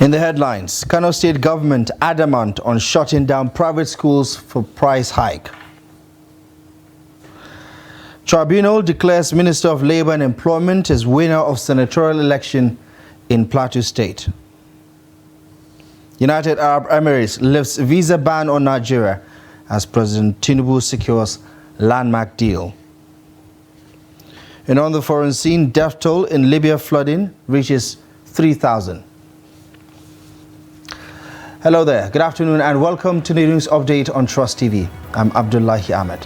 In the headlines, Kano State government adamant on shutting down private schools for price hike. Tribunal declares Minister of Labour and Employment as winner of senatorial election in Plateau State. United Arab Emirates lifts visa ban on Nigeria as President Tinubu secures landmark deal. And on the foreign scene, death toll in Libya flooding reaches 3,000. Hello there, good afternoon and welcome to the news update on Trust TV. I'm Abdullahi Ahmed.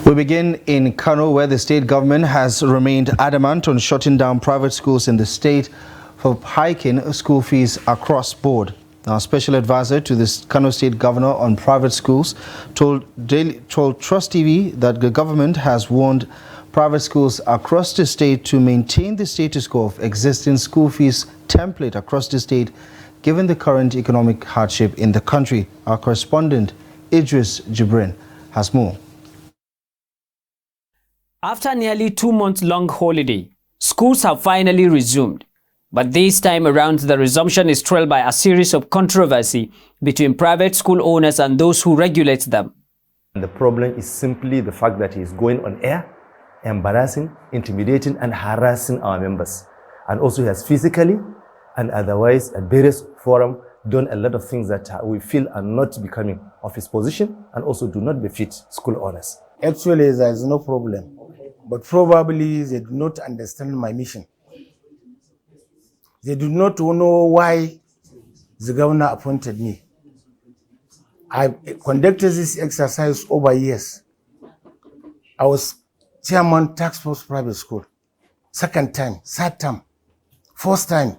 We begin in Kano, where the state government has remained adamant on shutting down private schools in the state for hiking school fees across board. Now, special advisor to the Kano State Governor on private schools told Trust TV that the government has warned private schools across the state to maintain the status quo of existing school fees template across the state, given the current economic hardship in the country. Our correspondent, Idris Jibrin, has more. After nearly 2 months long holiday, schools have finally resumed. But this time around, the resumption is trailed by a series of controversy between private school owners and those who regulate them. The problem is simply the fact that he is going on air, embarrassing, intimidating and harassing our members. And also he has physically and otherwise at various forums done a lot of things that we feel are not becoming of his position and also do not befit school owners. Actually, there is no problem, but probably they do not understand my mission. They do not know why the governor appointed me. I conducted this exercise over years. I was chairman task force private school, second time, third time, fourth time.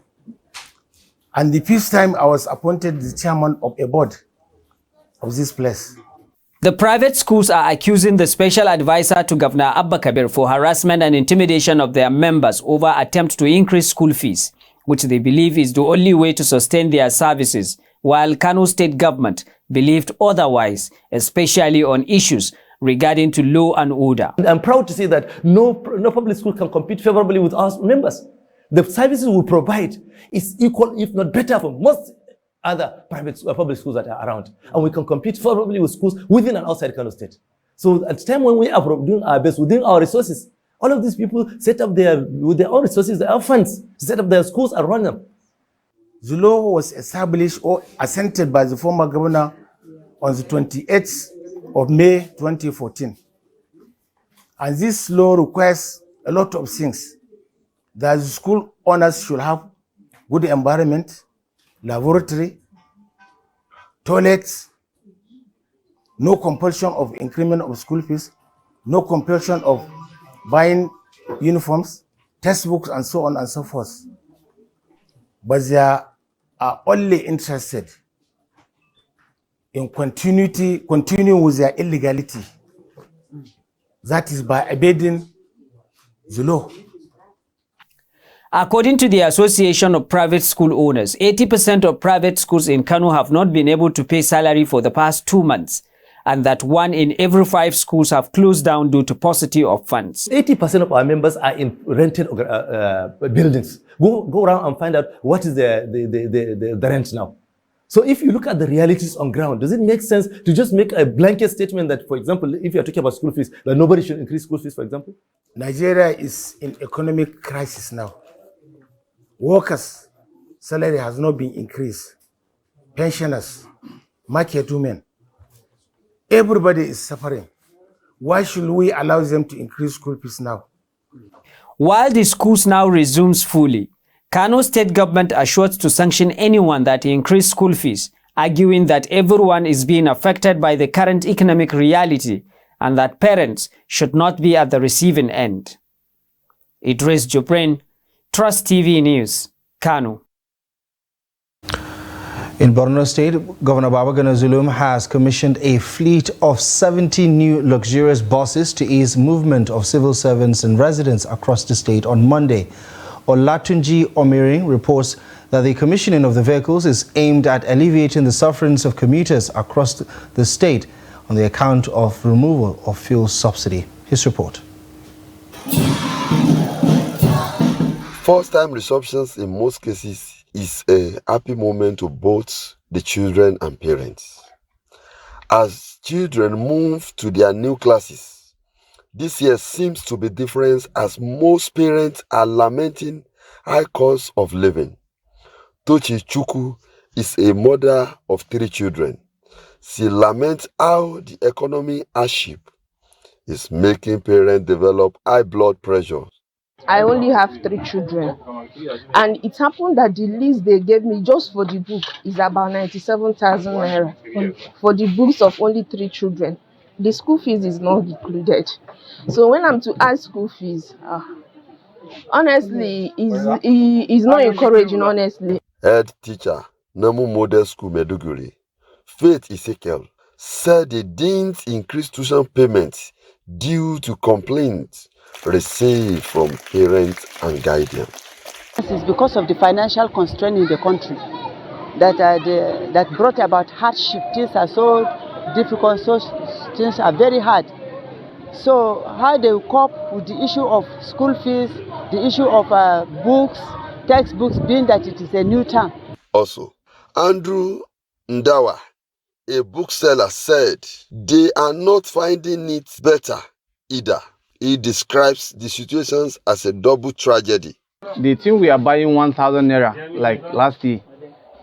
And the fifth time I was appointed the chairman of a board of this place. The private schools are accusing the special advisor to Governor Abba Kabir for harassment and intimidation of their members over attempts to increase school fees, which they believe is the only way to sustain their services, while Kano State government believed otherwise, especially on issues regarding to law and order. I'm proud to say that no public school can compete favorably with our members. The services we provide is equal, if not better, for most other public schools that are around. And we can compete favorably with schools within and outside Kano State. So at the time when we are doing our best within our resources, all of these people set up with their own resources, their own funds, to set up their schools and run them. The law was established or assented by the former governor on the 28th of May 2014. And this law requires a lot of things. That the school owners should have good environment, laboratory, toilets, no compulsion of increment of school fees, no compulsion of buying uniforms, textbooks, and so on and so forth. But they are only interested in continuing with their illegality. That is by evading the law. According to the Association of Private School Owners, 80% of private schools in Kano have not been able to pay salary for the past 2 months, and that 1 in every 5 schools have closed down due to paucity of funds. 80% of our members are in rented buildings. Go around and find out what is the rent now. So if you look at the realities on ground, does it make sense to just make a blanket statement that, for example, if you're talking about school fees, that nobody should increase school fees, for example? Nigeria is in economic crisis now. Workers' salary has not been increased. Pensioners, market women, everybody is suffering. Why should we allow them to increase school fees now? While the schools now resumes fully, Kano State government assures to sanction anyone that increase school fees, arguing that everyone is being affected by the current economic reality and that parents should not be at the receiving end. Idris Jibrin, Trust TV News, Kano. In Borno State, Governor Babagana Zulum has commissioned a fleet of 70 new luxurious buses to ease movement of civil servants and residents across the state on Monday. Olatunji Omiring reports that the commissioning of the vehicles is aimed at alleviating the sufferings of commuters across the state on the account of removal of fuel subsidy. His report. First-time resumptions in most cases is a happy moment to both the children and parents. As children move to their new classes, this year seems to be different as most parents are lamenting high cost of living. Tochi Chuku is a mother of 3 children. She laments how the economy hardship is making parents develop high blood pressure. I only have 3 children, and it happened that the list they gave me just for the book is about 97,000 naira for the books of only 3 children. The school fees is not included. So when I'm to add school fees, honestly, is not encouraging, honestly. Head teacher, Namu Model School Meduguri, Faith Ezekiel, said they didn't increase tuition payments due to complaints received from parents and guardians. This is because of the financial constraint in the country that brought about hardship. Things are so difficult, so things are very hard. So how they cope with the issue of school fees, the issue of books, textbooks, being that it is a new term. Also, Andrew Ndawa, a bookseller, said they are not finding it better either. He describes the situations as a double tragedy. The thing we are buying 1,000 naira like last year,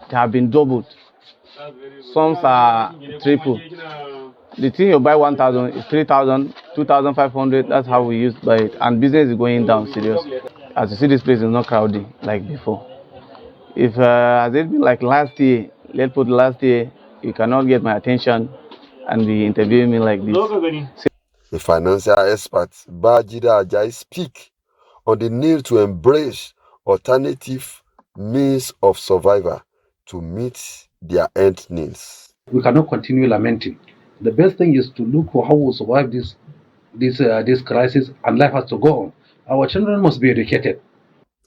they have been doubled. Some are triple. The thing you buy 1,000 is 3,000, 2,500. That's how we used to buy it. And business is going down seriously. As you see, this place is not crowded like before. If has it been like last year, let's put last year, you cannot get my attention and be interviewing me like this. The financial expert Bajida Ajayi speak on the need to embrace alternative means of survival to meet their end needs. We cannot continue lamenting. The best thing is to look for how we survive this crisis, and life has to go on. Our children must be educated.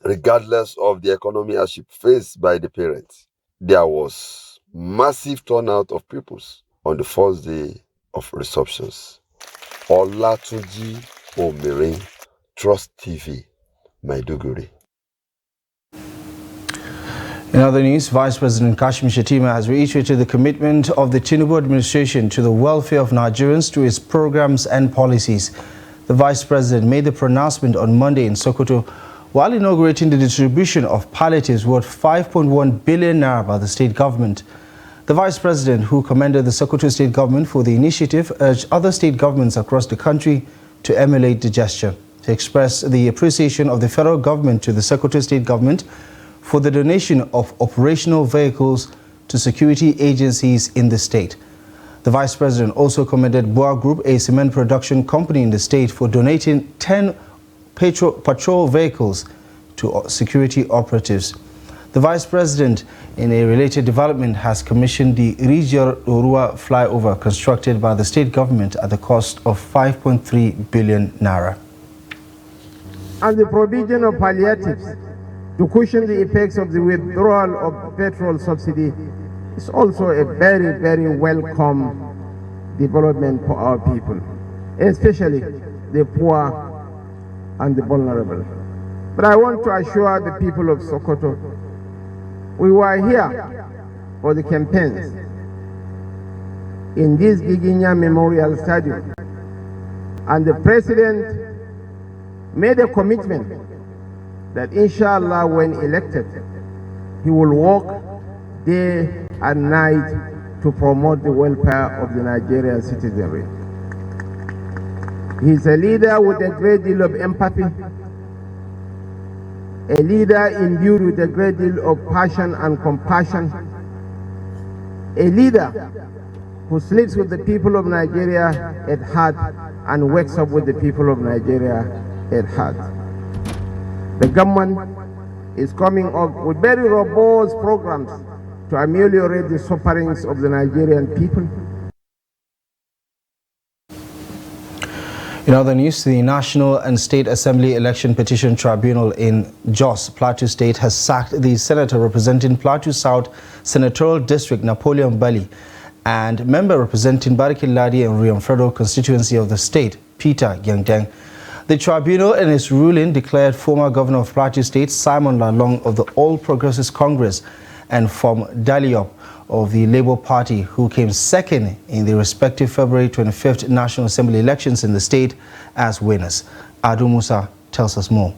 Regardless of the economic hardship faced by the parents, there was massive turnout of pupils on the first day of receptions. Olatunji Omirin, Trust TV, Maiduguri. In other news, Vice President Kashim Shettima has reiterated the commitment of the Tinubu administration to the welfare of Nigerians through its programs and policies. The Vice President made the pronouncement on Monday in Sokoto while inaugurating the distribution of palliatives worth 5.1 billion naira by the state government. The Vice President, who commended the Sokoto state government for the initiative, urged other state governments across the country to emulate the gesture. To express the appreciation of the federal government to the Sokoto state government for the donation of operational vehicles to security agencies in the state. The Vice President also commended Boa Group, a cement production company in the state, for donating 10 patrol vehicles to security operatives. The Vice President, in a related development, has commissioned the Rijiyar Orua flyover constructed by the state government at the cost of 5.3 billion naira. And the provision of palliatives to cushion the effects of the withdrawal of petrol subsidy is also a very, very welcome development for our people, especially the poor and the vulnerable. But I want to assure the people of Sokoto, we were here for the campaigns in this Giginya Memorial Stadium, and the President made a commitment that inshallah when elected, he will work day and night to promote the welfare of the Nigerian citizenry. He is a leader with a great deal of empathy, a leader imbued with a great deal of passion and compassion, a leader who sleeps with the people of Nigeria at heart and wakes up with the people of Nigeria at heart. The government is coming up with very robust programs to ameliorate the sufferings of the Nigerian people. In other news, the National and State Assembly Election Petition Tribunal in Jos, Plateau State, has sacked the senator representing Plateau South Senatorial District, Napoleon Bali, and member representing Barikiladi and Riamfredo constituency of the state, Peter Gyangdeng. The tribunal, in its ruling, declared former governor of Plateau State, Simon Lalong of the All Progressives Congress, and Fom Daliop of the Labour Party, who came second in the respective February 25th National Assembly elections in the state, as winners. Adu Musa tells us more.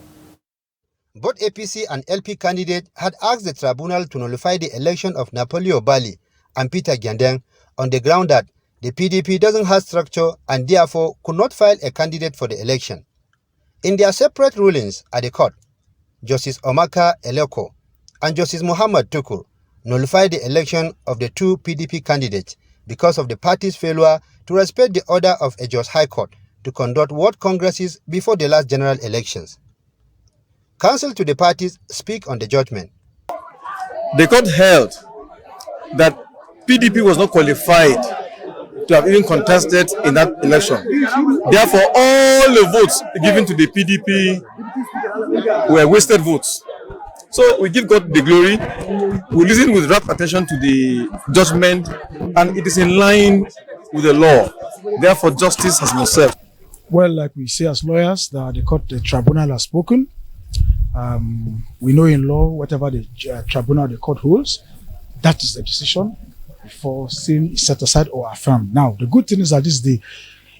Both APC and LP candidates had asked the tribunal to nullify the election of Napoleon Bali and Peter Gyangdeng on the ground that the PDP doesn't have structure and therefore could not file a candidate for the election. In their separate rulings at the court, Justice Omaka Eleko and Justice Muhammad Tukur nullified the election of the two PDP candidates because of the party's failure to respect the order of a Jos High Court to conduct ward congresses before the last general elections. Counsel to the parties speak on the judgment. The court held that PDP was not qualified to have even contested in that election. Therefore, all the votes given to the PDP were wasted votes. So we give God the glory. We listen with rapt attention to the judgment, and it is in line with the law. Therefore, justice has been served. Well, like we say as lawyers, the tribunal has spoken. We know in law, whatever the tribunal, the court holds, that is the decision before sin is set aside or affirmed. Now, the good thing is that this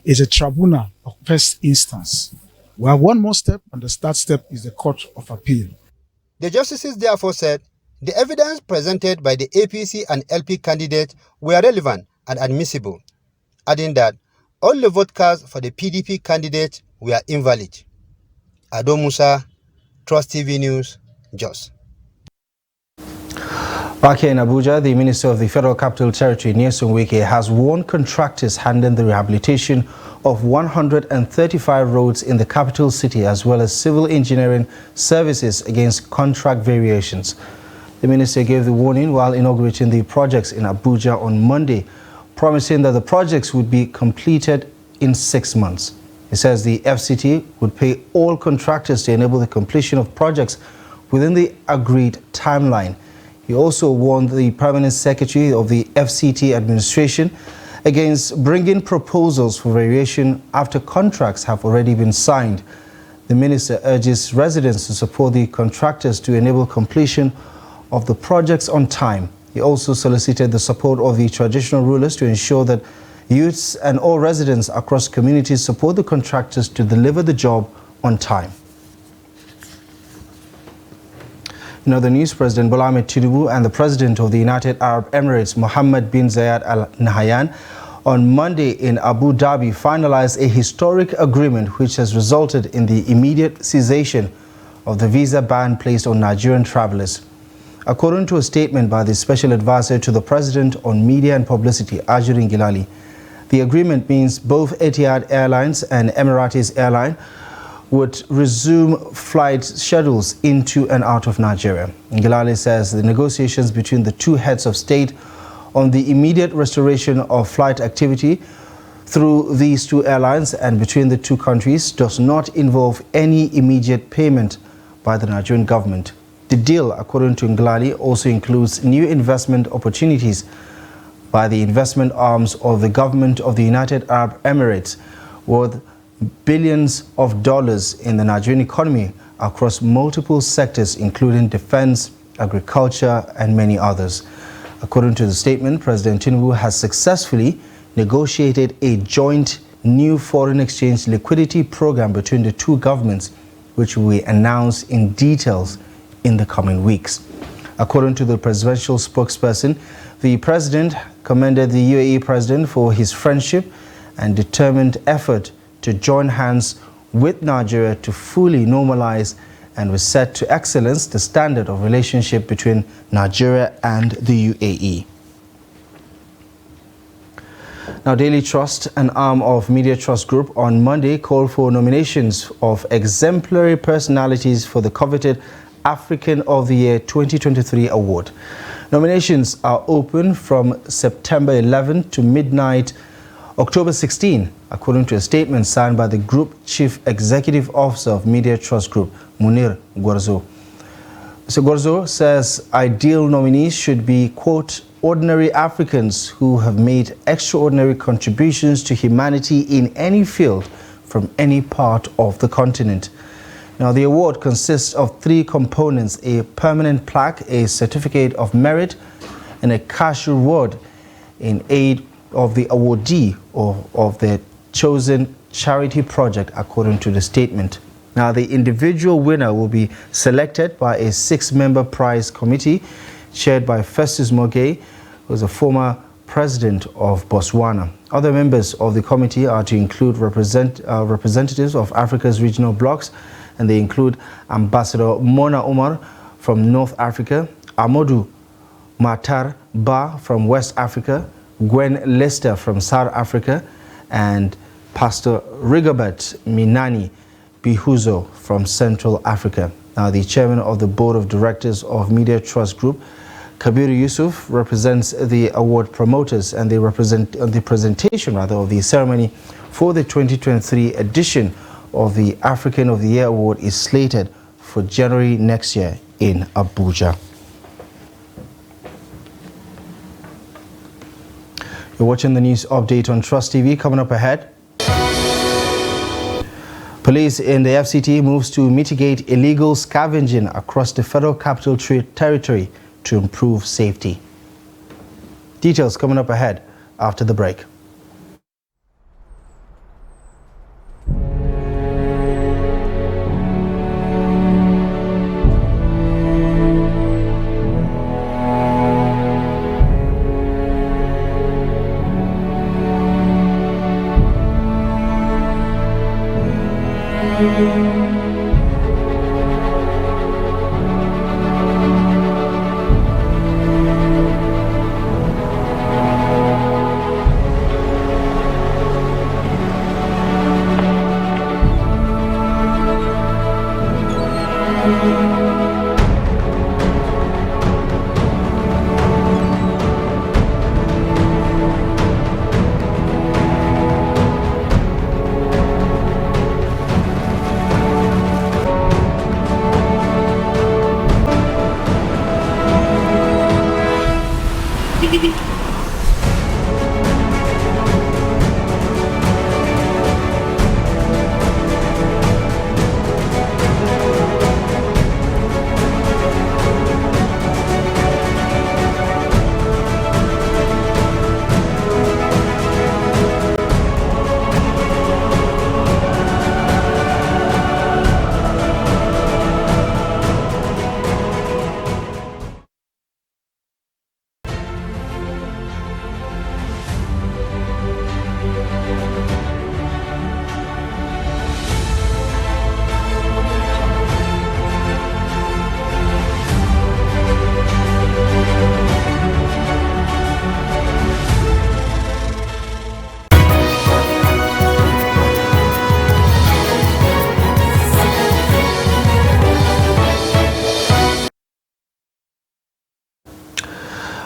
is a tribunal of first instance. We have one more step, and the third step is the Court of Appeal. The justices therefore said the evidence presented by the APC and LP candidates were relevant and admissible, adding that all the vote cards for the PDP candidates were invalid. Ado Musa, Trust TV News, Jos. Back here in Abuja, the Minister of the Federal Capital Territory, Nyesom Wike, has warned contractors handling the rehabilitation of 135 roads in the capital city, as well as civil engineering services, against contract variations. The minister gave the warning while inaugurating the projects in Abuja on Monday, promising that the projects would be completed in 6 months. He says the FCT would pay all contractors to enable the completion of projects within the agreed timeline. He also warned the Permanent Secretary of the FCT administration against bringing proposals for variation after contracts have already been signed. The minister urges residents to support the contractors to enable completion of the projects on time. He also solicited the support of the traditional rulers to ensure that youths and all residents across communities support the contractors to deliver the job on time. In other news, President Bola Ahmed Tinubu and the President of the United Arab Emirates, Mohammed bin Zayed Al Nahyan, on Monday in Abu Dhabi finalized a historic agreement which has resulted in the immediate cessation of the visa ban placed on Nigerian travelers. According to a statement by the Special Advisor to the President on Media and Publicity, Ajurin Gilali, the agreement means both Etihad Airlines and Emirates Airline would resume flight schedules into and out of Nigeria. Gilali says the negotiations between the two heads of state on the immediate restoration of flight activity through these two airlines and between the two countries does not involve any immediate payment by the Nigerian government. The deal, according to Gilali, also includes new investment opportunities by the investment arms of the government of the United Arab Emirates, worth billions of dollars in the Nigerian economy across multiple sectors, including defense, agriculture, and many others. According to the statement, President Tinubu has successfully negotiated a joint new foreign exchange liquidity program between the two governments, which we announce in details in the coming weeks. According to the presidential spokesperson, the president commended the UAE president for his friendship and determined effort to join hands with Nigeria to fully normalize and reset to excellence the standard of relationship between Nigeria and the UAE. Now, Daily Trust, an arm of Media Trust Group, on Monday called for nominations of exemplary personalities for the coveted African of the Year 2023 award. Nominations are open from September 11 to midnight October 16, according to a statement signed by the Group Chief Executive Officer of Media Trust Group, Munir Gwarzo. Mr. Gwarzo says ideal nominees should be, quote, ordinary Africans who have made extraordinary contributions to humanity in any field from any part of the continent. Now, the award consists of 3 components: a permanent plaque, a certificate of merit, and a cash reward in aid of the awardee of the chosen charity project, according to the statement. Now, the individual winner will be selected by a 6-member prize committee chaired by Festus Mogae, who is a former president of Botswana. Other members of the committee are to include representatives of Africa's regional blocs, and they include Ambassador Mona Umar from North Africa, Amadou Matar Ba from West Africa, Gwen Lester from South Africa, and Pastor Rigobert Minani Bihuzo from Central Africa. Now, the chairman of the board of directors of Media Trust Group, Kabiru Yusuf, represents the award promoters, and they represent the presentation of the ceremony for the 2023 edition of the African of the Year Award is slated for January next year in Abuja. You're watching the news update on Trust TV. Coming up ahead, police in the FCT moves to mitigate illegal scavenging across the Federal Capital Territory to improve safety. Details coming up ahead after the break.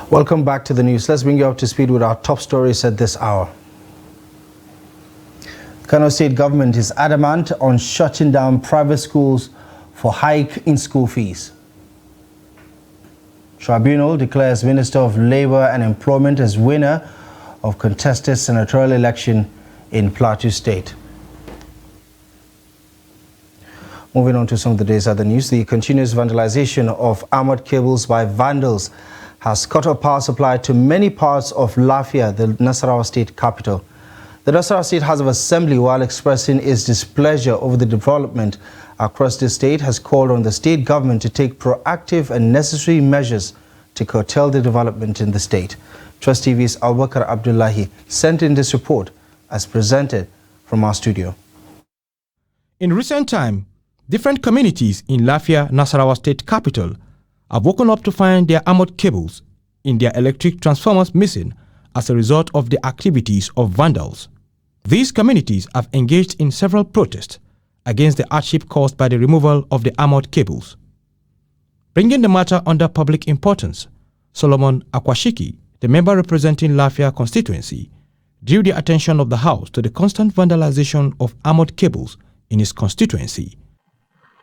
Welcome back to the news. Let's bring you up to speed with our top stories at this hour. Kano State government is adamant on shutting down private schools for hike in school fees. Tribunal declares Minister of Labour and Employment as winner of contested senatorial election in Plateau State. Moving on to some of the day's other news, the continuous vandalization of armored cables by vandals has cut off power supply to many parts of Lafia, the Nasarawa state capital. The Nasarawa State House of Assembly, while expressing its displeasure over the development across the state, has called on the state government to take proactive and necessary measures to curtail the development in the state. Trust TV's Abubakar Abdullahi sent in this report as presented from our studio. In recent time, different communities in Lafia, Nasarawa state capital, have woken up to find their armored cables in their electric transformers missing as a result of the activities of vandals. These communities have engaged in several protests against the hardship caused by the removal of the armored cables. Bringing the matter under public importance, Solomon Akwashiki, the member representing Lafia constituency, drew the attention of the House to the constant vandalization of armored cables in his constituency.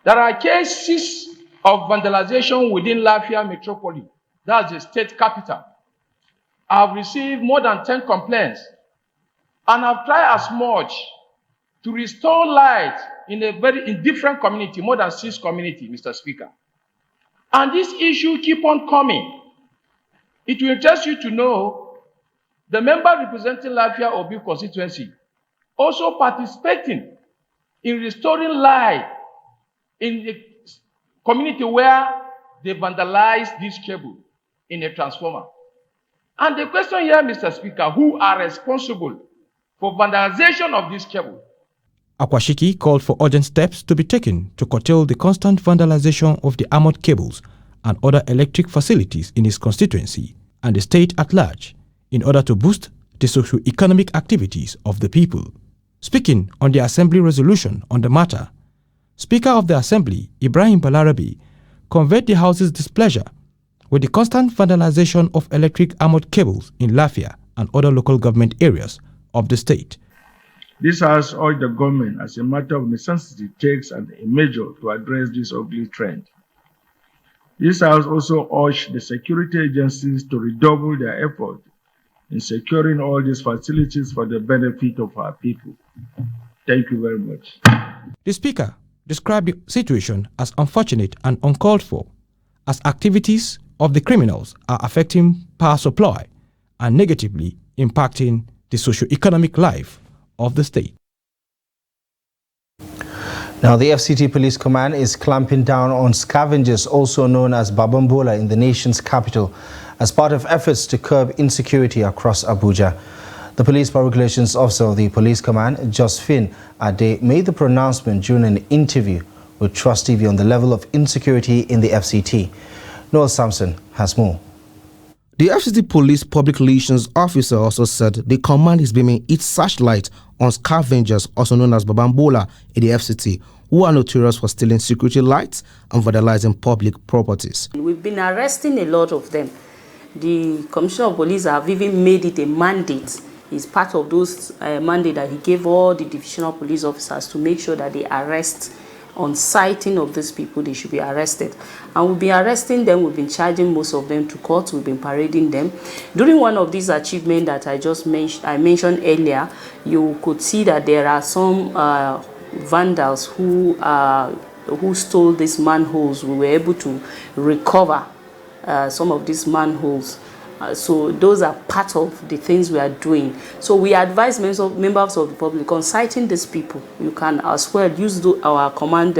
There are cases of vandalization within Lafia Metropolis, that's the state capital. I've received more than 10 complaints, and I've tried as much to restore light in different community, more than 6 communities, Mr. Speaker. And this issue keep on coming. It will interest you to know the member representing Lafia Obi constituency also participating in restoring light in the community where they vandalized this cable in a transformer. And the question here, Mr. Speaker, who are responsible for vandalization of this cable? Akwashiki called for urgent steps to be taken to curtail the constant vandalization of the armored cables and other electric facilities in his constituency and the state at large in order to boost the socio-economic activities of the people. Speaking on the Assembly resolution on the matter, Speaker of the Assembly, Ibrahim Balarabe, conveyed the House's displeasure with the constant vandalization of electric armored cables in Lafia and other local government areas of the state. This House urged the government, as a matter of necessity, takes a measure to address this ugly trend. This House also urged the security agencies to redouble their effort in securing all these facilities for the benefit of our people. Thank you very much. The Speaker described the situation as unfortunate and uncalled for, as activities of the criminals are affecting power supply and negatively impacting the socio-economic life of the state. Now, the FCT Police Command is clamping down on scavengers, also known as Babambola, in the nation's capital, as part of efforts to curb insecurity across Abuja. The Police Public Relations Officer of the Police Command, Josephine Ade, made the pronouncement during an interview with Trust TV on the level of insecurity in the FCT. Noel Sampson has more. The FCT Police Public Relations Officer also said the command is beaming its searchlight on scavengers, also known as Babambola, in the FCT, who are notorious for stealing security lights and vandalizing public properties. We've been arresting a lot of them. The Commissioner of Police have even made it a mandate. It's part of those mandate that he gave all the divisional police officers to make sure that they arrest. On sighting of these people, they should be arrested. And we've been arresting them, we've been charging most of them to court, we've been parading them. During one of these achievements that I mentioned earlier, you could see that there are some vandals who stole these manholes. We were able to recover some of these manholes. So those are part of the things we are doing. So we advise members of the public on citing these people. You can as well use our command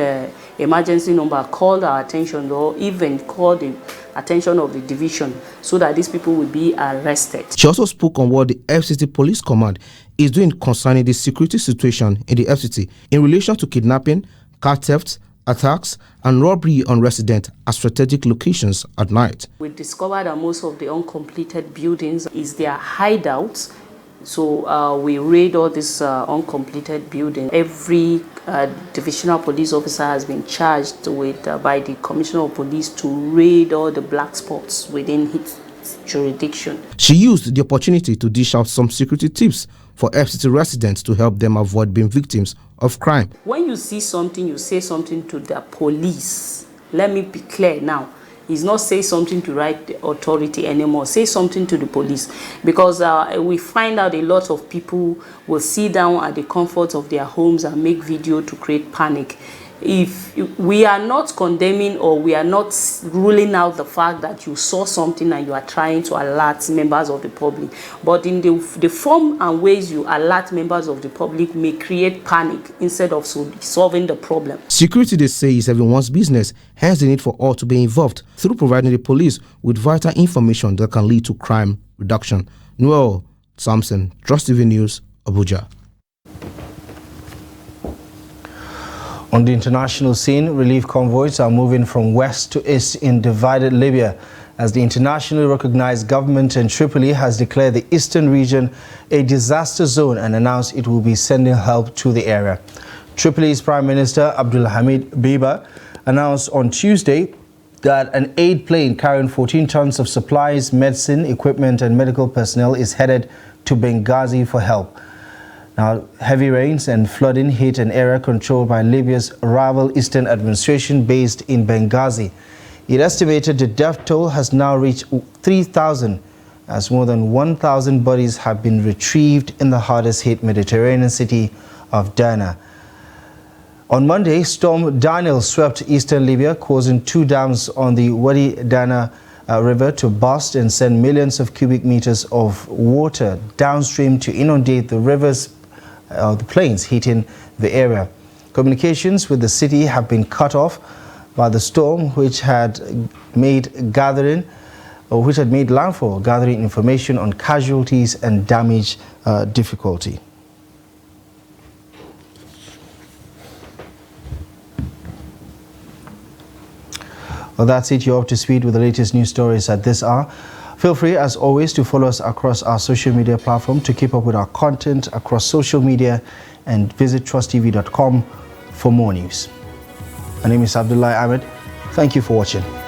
emergency number, call our attention, or even call the attention of the division so that these people will be arrested. She also spoke on what the FCT Police Command is doing concerning the security situation in the FCT in relation to kidnapping, car thefts, attacks and robbery on residents at strategic locations at night. We discovered that most of the uncompleted buildings is their hideouts. So we raid all these uncompleted buildings. Every divisional police officer has been charged with by the Commissioner of Police to raid all the black spots within his jurisdiction. She used the opportunity to dish out some security tips for FCT residents to help them avoid being victims of crime. When you see something, you say something to the police. Let me be clear now. It's not say something to right authority anymore. Say something to the police. Because we find out a lot of people will sit down at the comfort of their homes and make video to create panic. If we are not condemning or we are not ruling out the fact that you saw something and you are trying to alert members of the public, but in the form and ways you alert members of the public may create panic instead of solving the problem. Security, they say, is everyone's business, hence the need for all to be involved through providing the police with vital information that can lead to crime reduction. Noel Sampson, Trust TV News, Abuja. On the international scene, relief convoys are moving from west to east in divided Libya as the internationally recognized government in Tripoli has declared the eastern region a disaster zone and announced it will be sending help to the area. Tripoli's Prime Minister Abdulhamid Biba announced on Tuesday that an aid plane carrying 14 tons of supplies, medicine, equipment, and medical personnel is headed to Benghazi for help. Now, heavy rains and flooding hit an area controlled by Libya's rival Eastern administration based in Benghazi. It estimated the death toll has now reached 3,000, as more than 1,000 bodies have been retrieved in the hardest hit Mediterranean city of Derna. On Monday, Storm Daniel swept eastern Libya, causing 2 dams on the Wadi Dana river to burst and send millions of cubic meters of water downstream to inundate the the plains hitting the area. Communications with the city have been cut off by the storm, which had made landfall, gathering information on casualties and damage difficulty. Well, that's it. You're up to speed with the latest news stories at this hour. Feel free, as always, to follow us across our social media platform to keep up with our content across social media, and visit trusttv.com for more news. My name is Abdullah Ahmed. Thank you for watching.